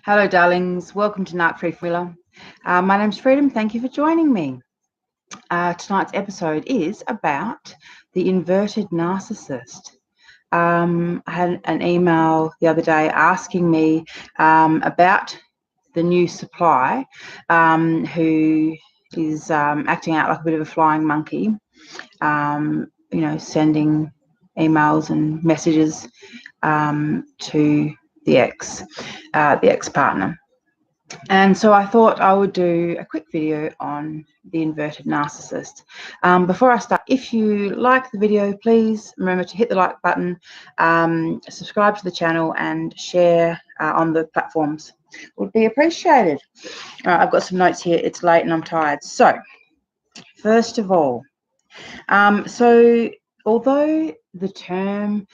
Hello, darlings. Welcome to Narc Free Thriller. My name's Freedom. Thank you for joining me. Tonight's episode is about the inverted narcissist. I had an email the other day asking me about the new supply who is acting out like a bit of a flying monkey, sending emails and messages to the ex-partner. And so I thought I would do a quick video on the inverted narcissist. Before I start, if you like the video, please remember to hit the like button, subscribe to the channel, and share on the platforms. Would be appreciated. I've got some notes here. It's late and I'm tired. So, first of all, so although the term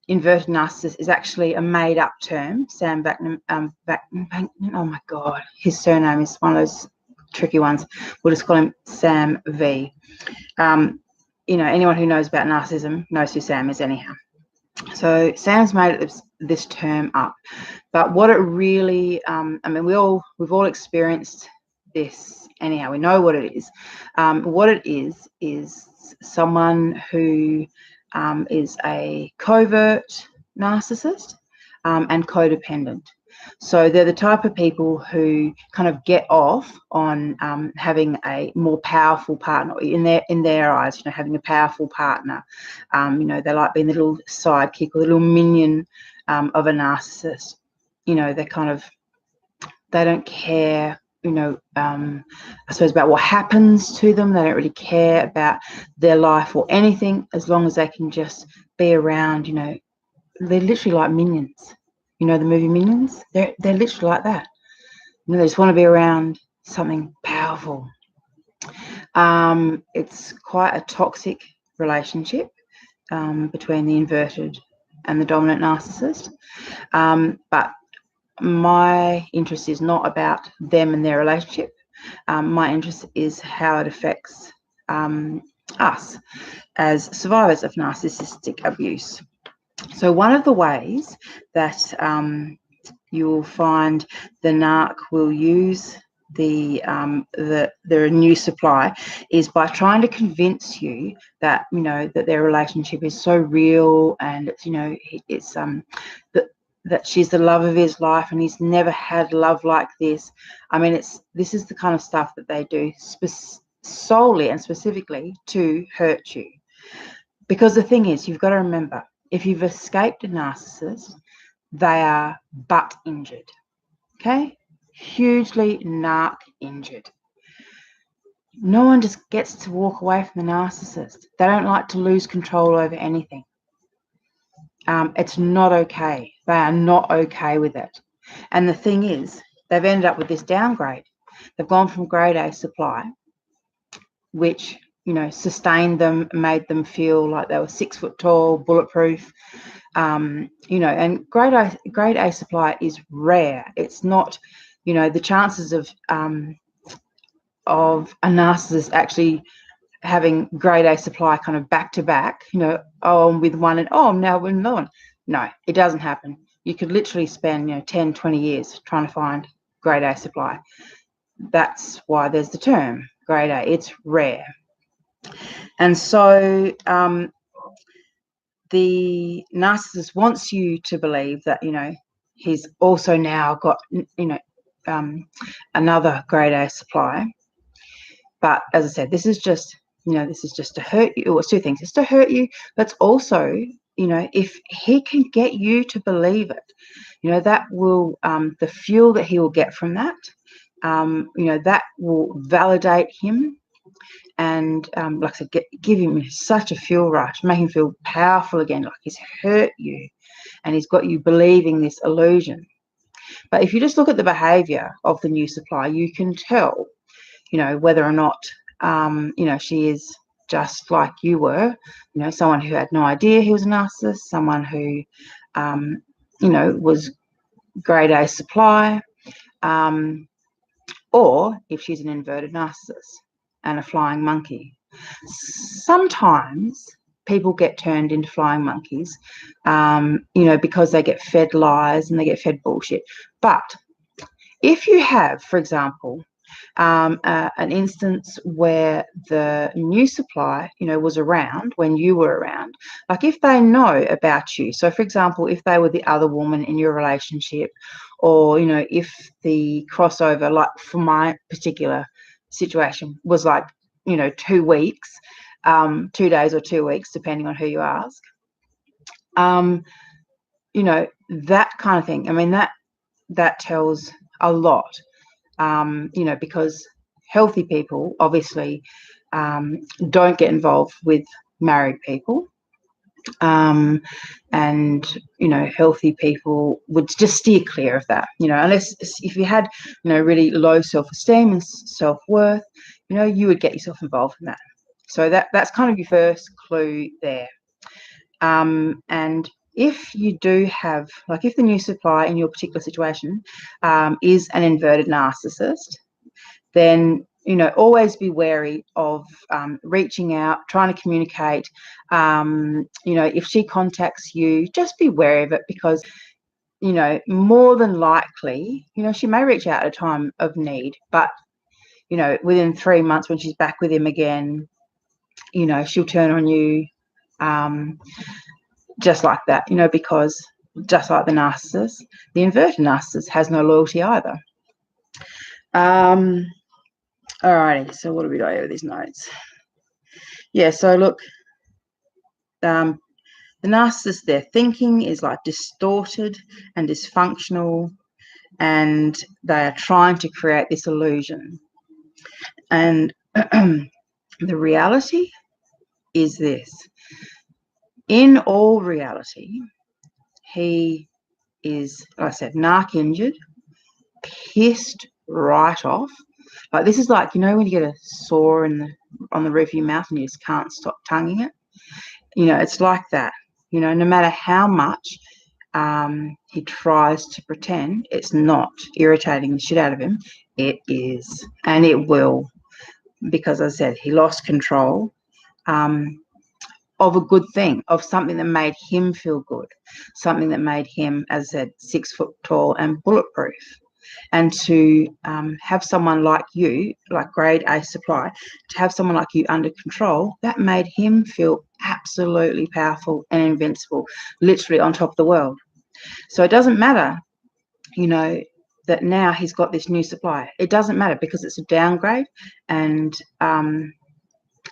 inverted narcissist is actually a made-up term, Sam Vaknin, oh my God, his surname is one of those tricky ones. We'll just call him Sam V. Anyone who knows about narcissism knows who Sam is anyhow. So Sam's made this term up, but what it really, we've all experienced this anyhow. We know what it is. What it is someone who is a covert narcissist and codependent. So they're the type of people who kind of get off on having a more powerful partner in their eyes. Having a powerful partner. They like being the little sidekick or the little minion of a narcissist. They don't care. I suppose about what happens to them. They don't really care about their life or anything as long as they can just be around. They're literally like minions. The movie Minions? They're literally like that. They just want to be around something powerful. It's quite a toxic relationship between the inverted and the dominant narcissist. But my interest is not about them and their relationship. My interest is how it affects us as survivors of narcissistic abuse. So one of the ways that you'll find the narc will use the new supply is by trying to convince you that that their relationship is so real, and it's that she's the love of his life and he's never had love like this. This is the kind of stuff that they do solely and specifically to hurt you. Because the thing is, you've got to remember, if you've escaped a narcissist, they are butt injured. Okay? Hugely narc injured. No one just gets to walk away from the narcissist. They don't like to lose control over anything. It's not okay. They are not okay with it. And the thing is, they've ended up with this downgrade. They've gone from grade A supply, which sustained them, made them feel like they were 6 foot tall, bulletproof. And grade A supply is rare. It's not, the chances of a narcissist actually having grade A supply kind of back to back, I'm with one and I'm now with another one. No, it doesn't happen. You could literally spend 10, 20 years trying to find grade A supply. That's why there's the term grade A. It's rare. And so the narcissist wants you to believe that he's also now got another grade A supply. But as I said, this is just to hurt you. Well, it's two things. It's to hurt you, but it's also, if he can get you to believe it, that will, the fuel that he will get from that, that will validate him and, like I said, give him such a fuel rush, make him feel powerful again, like he's hurt you and he's got you believing this illusion. But if you just look at the behavior of the new supply, you can tell, whether or not, she is just like you were, someone who had no idea he was a narcissist, someone who, was grade A supply, or if she's an inverted narcissist and a flying monkey. Sometimes people get turned into flying monkeys, because they get fed lies and they get fed bullshit. But if you have, for example, an instance where the new supply, was around when you were around, like if they know about you. So, for example, if they were the other woman in your relationship, or, if the crossover, like for my particular situation, was like, 2 weeks, 2 days or 2 weeks, depending on who you ask, that kind of thing. I mean, that tells a lot. Because healthy people obviously don't get involved with married people. And, healthy people would just steer clear of that, unless if you had, really low self-esteem and self-worth, you would get yourself involved in that. So that's kind of your first clue there. And if you do have, like if the new supply in your particular situation is an inverted narcissist, then, always be wary of reaching out, trying to communicate. If she contacts you, just be wary of it, because, more than likely, she may reach out at a time of need, but, within 3 months when she's back with him again, she'll turn on you. Just like that, because just like the narcissist, the inverted narcissist has no loyalty either. Alrighty, so what do we got here with these notes? Yeah, so look, the narcissist, their thinking is like distorted and dysfunctional, and they are trying to create this illusion. And the reality is this. In all reality, he is, like I said, narc injured, pissed right off. Like, this is like, when you get a sore on the roof of your mouth and you just can't stop tonguing it. It's like that. No matter how much he tries to pretend, it's not irritating the shit out of him. It is, and it will, because as I said, he lost control of a good thing, of something that made him feel good, something that made him, as I said, 6 foot tall and bulletproof. And to have someone like you, like grade A supply, to have someone like you under control, that made him feel absolutely powerful and invincible, literally on top of the world. So it doesn't matter, that now he's got this new supply. It doesn't matter, because it's a downgrade, and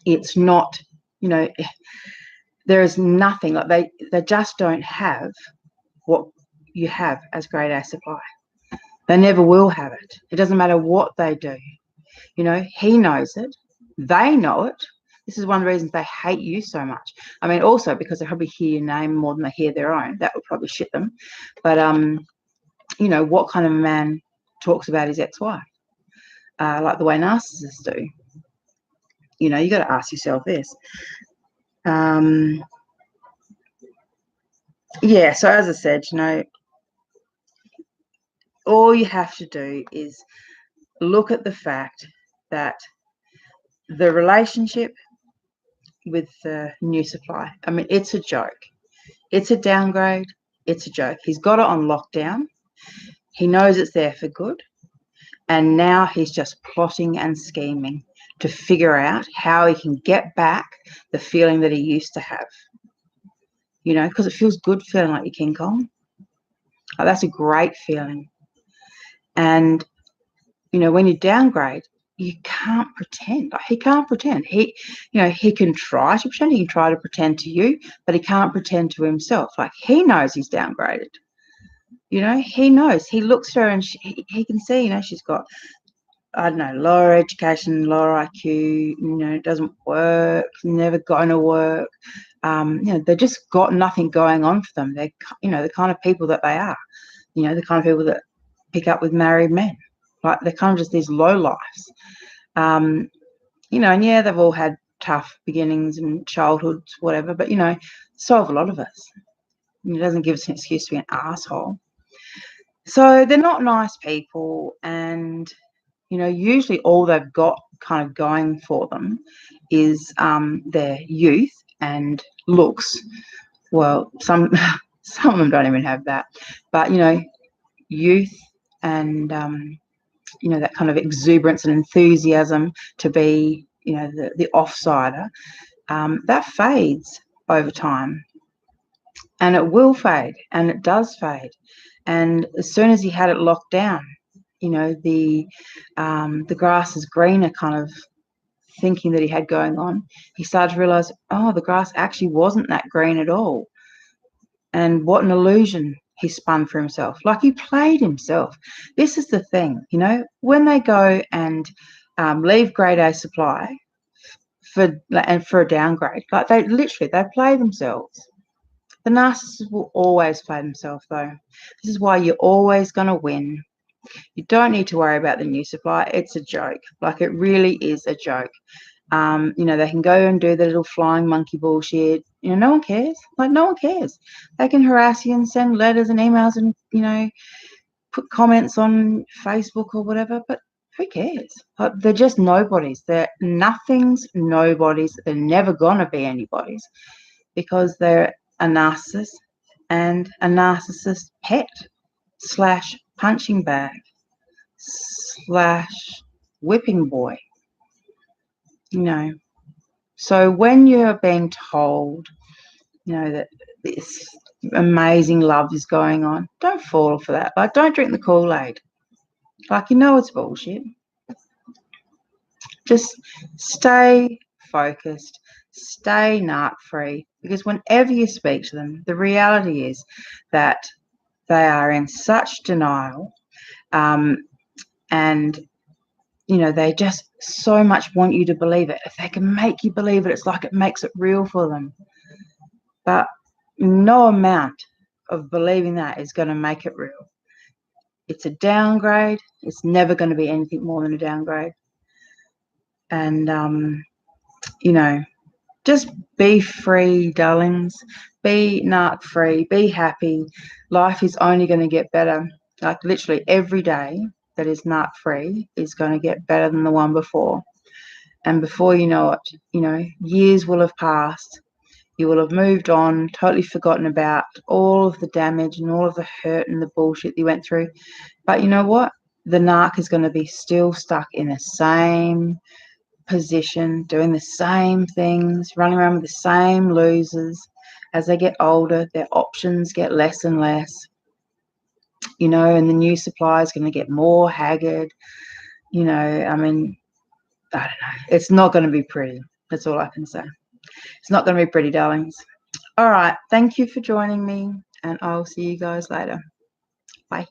it's not, there is nothing, like they just don't have what you have as grade A supply. They never will have it. It doesn't matter what they do. He knows it. They know it. This is one of the reasons they hate you so much. I mean, also because they probably hear your name more than they hear their own. That would probably shit them. But, what kind of a man talks about his ex-wife? Like the way narcissists do. You got to ask yourself this. Yeah, so as I said, all you have to do is look at the fact that the relationship with the new supply, I mean, it's a joke. It's a downgrade. It's a joke. He's got it on lockdown. He knows it's there for good. And now he's just plotting and scheming to figure out how he can get back the feeling that he used to have. Because it feels good feeling like you're King Kong. Oh, that's a great feeling. And, when you downgrade, you can't pretend. Like, he can't pretend. He can try to pretend. He can try to pretend to you, but he can't pretend to himself. Like, he knows he's downgraded. He knows. He looks at her and he can see, she's got, I don't know, lower education, lower IQ, it doesn't work, never going to work. They've just got nothing going on for them. They're, the kind of people that they are, the kind of people that pick up with married men. Like, they're kind of just these low lives. And yeah, they've all had tough beginnings and childhoods, whatever, but, so have a lot of us. It doesn't give us an excuse to be an asshole. So they're not nice people, and, usually all they've got kind of going for them is their youth and looks. Well, some of them don't even have that. But, you know, youth and, you know, that kind of exuberance and enthusiasm to be, you know, the offsider, that fades over time. And it will fade, and it does fade. And as soon as he had it locked down, you know, the grass is greener kind of thinking that he had going on, he started to realize, oh, the grass actually wasn't that green at all. And what an illusion he spun for himself. Like, he played himself. This is the thing, you know, when they go and leave grade A supply for a downgrade, like, they play themselves. The narcissist will always play themselves, though. This is why you're always going to win. You don't need to worry about the new supply. It's a joke. Like, it really is a joke. You know, they can go and do the little flying monkey bullshit. You know, no one cares. Like, no one cares. They can harass you and send letters and emails and, you know, put comments on Facebook or whatever, but who cares? Like, they're just nobodies. They're nothings, nobodies. They're never going to be anybody's because they're a narcissist and a narcissist pet / punching bag / whipping boy, you know. So when you're being told, you know, that this amazing love is going on, don't fall for that. Like, don't drink the Kool-Aid. Like, you know, it's bullshit. Just stay focused, stay narc free, because whenever you speak to them, the reality is that they are in such denial, and, you know, they just so much want you to believe it. If they can make you believe it, it's like it makes it real for them. But no amount of believing that is going to make it real. It's a downgrade. It's never going to be anything more than a downgrade. And, you know, just be free, darlings. Be narc free. Be happy. Life is only going to get better. Like, literally every day that is narc free is going to get better than the one before. And before you know it, you know, years will have passed. You will have moved on, totally forgotten about all of the damage and all of the hurt and the bullshit you went through. But you know what? The narc is going to be still stuck in the same position, doing the same things, running around with the same losers. As they get older, their options get less and less, you know, and the new supply is going to get more haggard. You know, I mean, I don't know. It's not going to be pretty. That's all I can say. It's not going to be pretty, darlings. All right. Thank you for joining me, and I'll see you guys later. Bye.